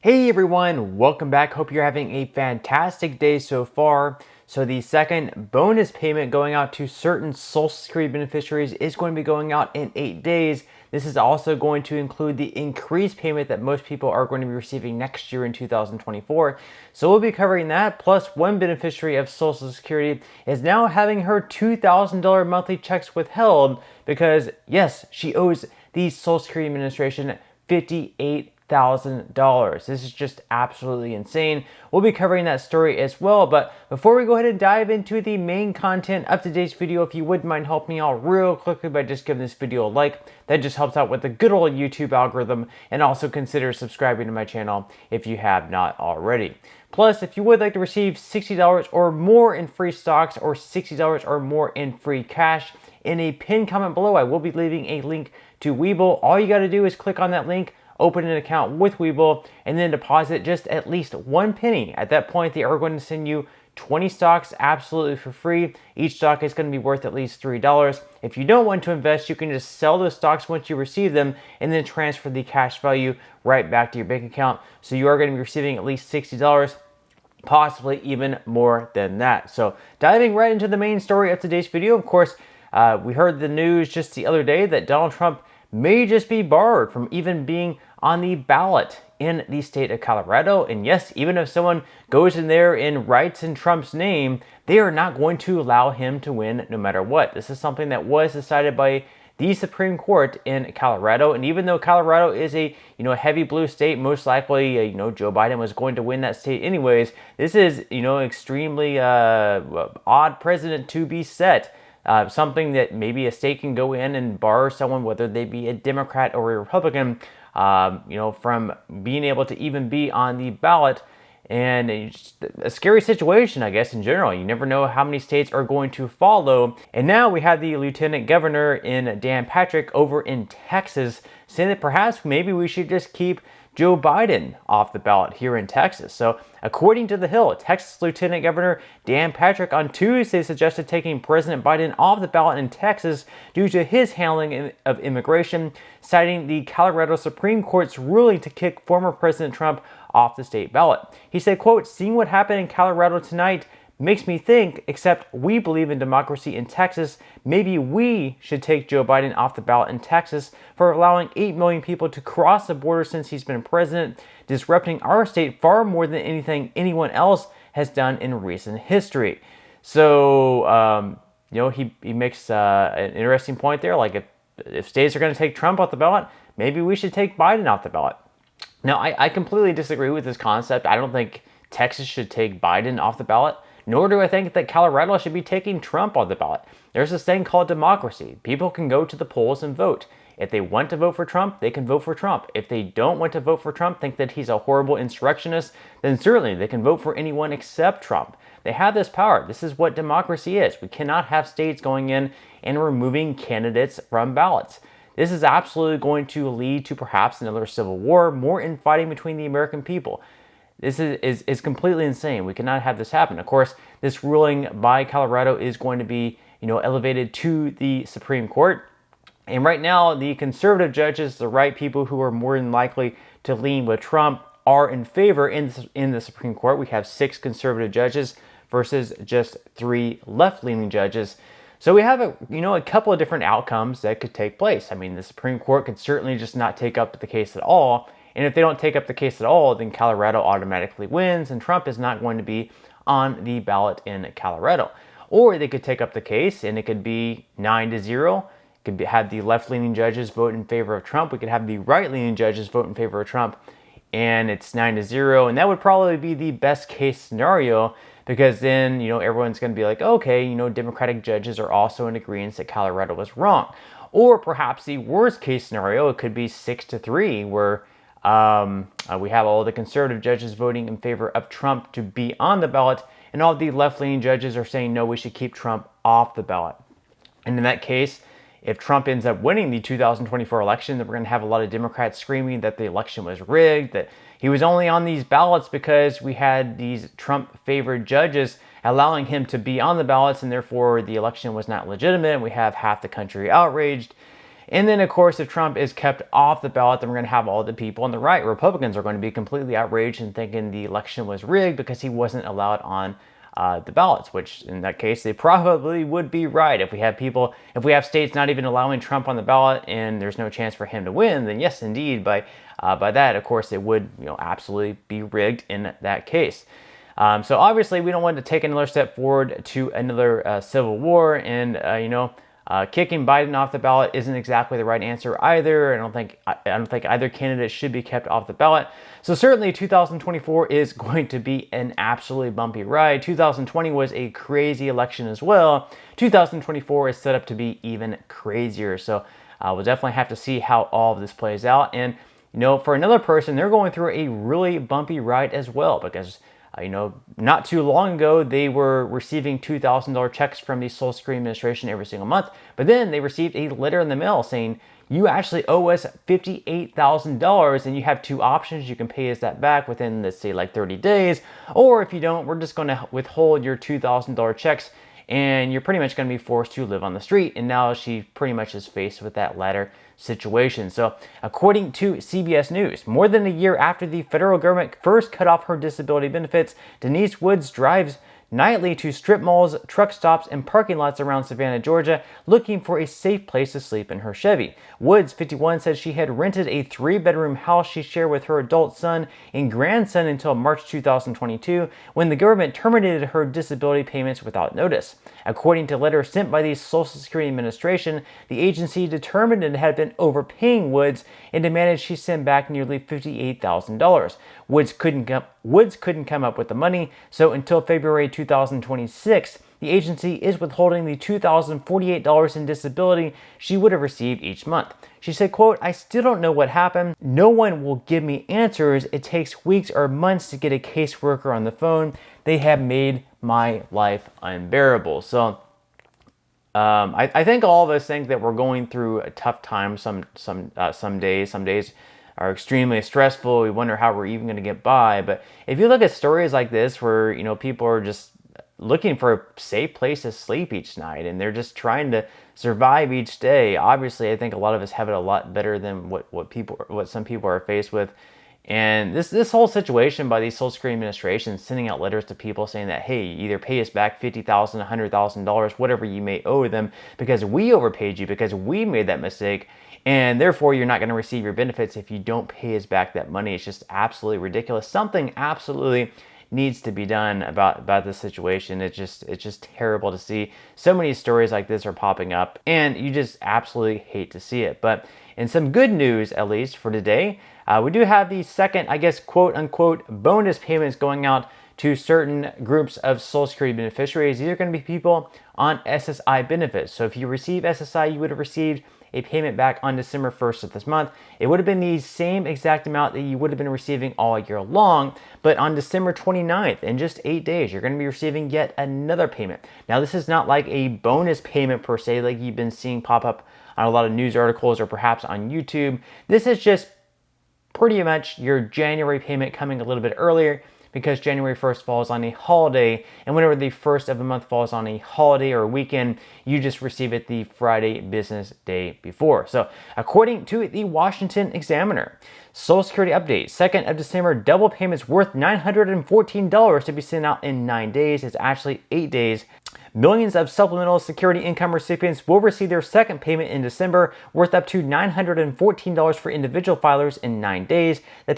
Hey everyone, welcome back. Hope you're having a fantastic day so far. So the second bonus payment going out to certain Social Security beneficiaries is going to be going out in 8 days. This is also going to include the increased payment that most people are going to be receiving next year in 2024. So we'll be covering that. Plus, one beneficiary of Social Security is now having her $2,000 monthly checks withheld because, yes, she owes the Social Security Administration $58,000. This is just absolutely insane. We'll be covering that story as well. But before we go ahead and dive into the main content of today's video, if you wouldn't mind helping me out real quickly by just giving this video a like, that just helps out with the good old YouTube algorithm, and also consider subscribing to my channel if you have not already. Plus, if you would like to receive $60 or more in free stocks or $60 or more in free cash, in a pinned comment below, I will be leaving a link to Webull. All you got to do is click on that link, open an account with Webull, and then deposit just at least 1 penny. At that point, they are going to send you 20 stocks absolutely for free. Each stock is going to be worth at least $3. If you don't want to invest, you can just sell those stocks once you receive them and then transfer the cash value right back to your bank account. So you are going to be receiving at least $60, possibly even more than that. So diving right into the main story of today's video, of course, we heard the news just the other day that Donald Trump may just be barred from even being on the ballot in the state of Colorado. And yes, even if someone goes in there and writes in Trump's name, they are not going to allow him to win no matter what. This is something that was decided by the Supreme Court in Colorado. And even though Colorado is a heavy blue state, most likely Joe Biden was going to win that state anyways. This is extremely odd precedent to be set. Something that maybe a state can go in and bar someone, whether they be a Democrat or a Republican, from being able to even be on the ballot. And it's a scary situation, I guess, in general. You never know how many states are going to follow. And now we have the lieutenant governor in Dan Patrick over in Texas saying that perhaps maybe we should just keep Joe Biden off the ballot here in Texas. So according to The Hill, Texas Lieutenant Governor Dan Patrick on Tuesday suggested taking President Biden off the ballot in Texas due to his handling of immigration, citing the Colorado Supreme Court's ruling to kick former President Trump off the state ballot. He said, quote, "Seeing what happened in Colorado tonight makes me think, except we believe in democracy in Texas, maybe we should take Joe Biden off the ballot in Texas for allowing 8 million people to cross the border since he's been president, disrupting our state far more than anything anyone else has done in recent history." So, he makes an interesting point there. Like, if states are going to take Trump off the ballot, maybe we should take Biden off the ballot. Now, I completely disagree with this concept. I don't think Texas should take Biden off the ballot. Nor do I think that Colorado should be taking Trump on the ballot. There's this thing called democracy. People can go to the polls and vote. If they want to vote for Trump, they can vote for Trump. If they don't want to vote for Trump, think that he's a horrible insurrectionist, then certainly they can vote for anyone except Trump. They have this power. This is what democracy is. We cannot have states going in and removing candidates from ballots. This is absolutely going to lead to perhaps another civil war, more infighting between the American people. This is completely insane. We cannot have this happen. Of course, this ruling by Colorado is going to be, elevated to the Supreme Court. And right now, the conservative judges, the right people who are more than likely to lean with Trump, are in favor in the Supreme Court. We have 6 conservative judges versus just 3 left-leaning judges. So we have a couple of different outcomes that could take place. I mean, the Supreme Court could certainly just not take up the case at all. And if they don't take up the case at all, then Colorado automatically wins and Trump is not going to be on the ballot in Colorado. Or they could take up the case and it could be 9-0. It could have the left-leaning judges vote in favor of Trump. We could have the right-leaning judges vote in favor of Trump, and it's 9-0. And that would probably be the best case scenario, because then, everyone's going to be like, okay, Democratic judges are also in agreement that Colorado was wrong. Or perhaps the worst case scenario, it could be 6-3, where we have all the conservative judges voting in favor of Trump to be on the ballot, and all the left-leaning judges are saying, no, we should keep Trump off the ballot. And in that case, if Trump ends up winning the 2024 election, then we're going to have a lot of Democrats screaming that the election was rigged, that he was only on these ballots because we had these Trump-favored judges allowing him to be on the ballots, and therefore the election was not legitimate, and we have half the country outraged. And then, of course, if Trump is kept off the ballot, then we're going to have all the people on the right. Republicans are going to be completely outraged and thinking the election was rigged because he wasn't allowed on the ballots, which in that case, they probably would be right. If we have states not even allowing Trump on the ballot and there's no chance for him to win, then yes, indeed, by that, of course, it would absolutely be rigged in that case. So obviously, we don't want to take another step forward to another civil war, and kicking Biden off the ballot isn't exactly the right answer either. I don't think either candidate should be kept off the ballot. So certainly 2024 is going to be an absolutely bumpy ride. 2020 was a crazy election as well. 2024 is set up to be even crazier. So we'll definitely have to see how all of this plays out. And for another person, they're going through a really bumpy ride as well, because not too long ago, they were receiving $2,000 checks from the Social Security Administration every single month. But then they received a letter in the mail saying, you actually owe us $58,000, and you have two options. You can pay us that back within, let's say, like 30 days. Or if you don't, we're just going to withhold your $2,000 checks, and you're pretty much going to be forced to live on the street. And now she pretty much is faced with that latter situation. So according to CBS News, more than a year after the federal government first cut off her disability benefits, Denise Woods drives nightly to strip malls, truck stops, and parking lots around Savannah, Georgia, looking for a safe place to sleep in her Chevy. Woods, 51, said she had rented a 3-bedroom house she shared with her adult son and grandson until March 2022, when the government terminated her disability payments without notice. According to letters sent by the Social Security Administration, the agency determined it had been overpaying Woods and demanded she send back nearly $58,000. Woods couldn't come up with the money, so until February 2026, the agency is withholding the $2,048 in disability she would have received each month. She said, quote, "I still don't know what happened. No one will give me answers. It takes weeks or months to get a caseworker on the phone. They have made my life unbearable." So I think all of us think that we're going through a tough time some days are extremely stressful. We wonder how we're even going to get by. But if you look at stories like this where, people are just looking for a safe place to sleep each night and they're just trying to survive each day, obviously I think a lot of us have it a lot better than what some people are faced with. And this whole situation by the Social Security Administration sending out letters to people saying that, hey, either pay us back $50,000, $100,000, whatever you may owe them, because we overpaid you, because we made that mistake, and therefore you're not going to receive your benefits if you don't pay us back that money. It's just absolutely ridiculous. Something absolutely needs to be done about this situation. It's just terrible to see. So many stories like this are popping up, and you just absolutely hate to see it. But in some good news, at least for today, we do have the second, I guess, quote unquote, bonus payments going out to certain groups of Social Security beneficiaries. These are going to be people on SSI benefits. So if you receive SSI, you would have received a payment back on December 1st of this month. It would have been the same exact amount that you would have been receiving all year long, but on December 29th, in just 8 days, you're going to be receiving yet another payment. Now, this is not like a bonus payment per se, like you've been seeing pop up on a lot of news articles or perhaps on YouTube. This is just pretty much your January payment coming a little bit earlier, because January 1st falls on a holiday, and whenever the first of the month falls on a holiday or a weekend, you just receive it the Friday business day before. So according to the Washington Examiner, Social Security update, 2nd of December, double payments worth $914 to be sent out in 9 days. It's actually 8 days. Millions of supplemental security income recipients will receive their second payment in December, worth up to $914 for individual filers in 9 days. The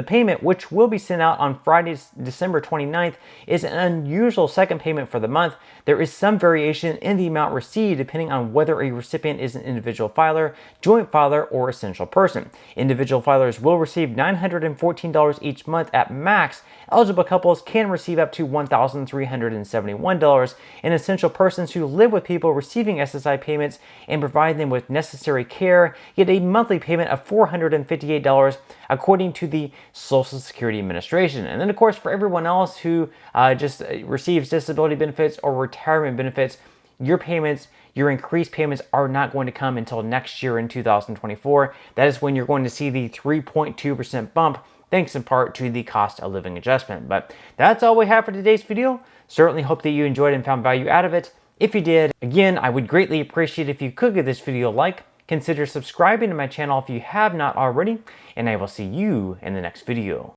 payment, which will be sent out on Friday, December 29th, is an unusual second payment for the month. There is some variation in the amount received depending on whether a recipient is an individual filer, joint filer, or essential person. Individual filers will receive $914 each month at max. Eligible couples can receive up to $1,371, and essential persons who live with people receiving SSI payments and provide them with necessary care get a monthly payment of $458, according to the Social Security Administration. And then, of course, for everyone else who just receives disability benefits or retirement benefits, your increased payments are not going to come until next year in 2024. That is when you're going to see the 3.2% bump, thanks in part to the cost of living adjustment. But that's all we have for today's video. Certainly hope that you enjoyed and found value out of it. If you did, again, I would greatly appreciate if you could give this video a like, Consider subscribing to my channel if you have not already, and I will see you in the next video.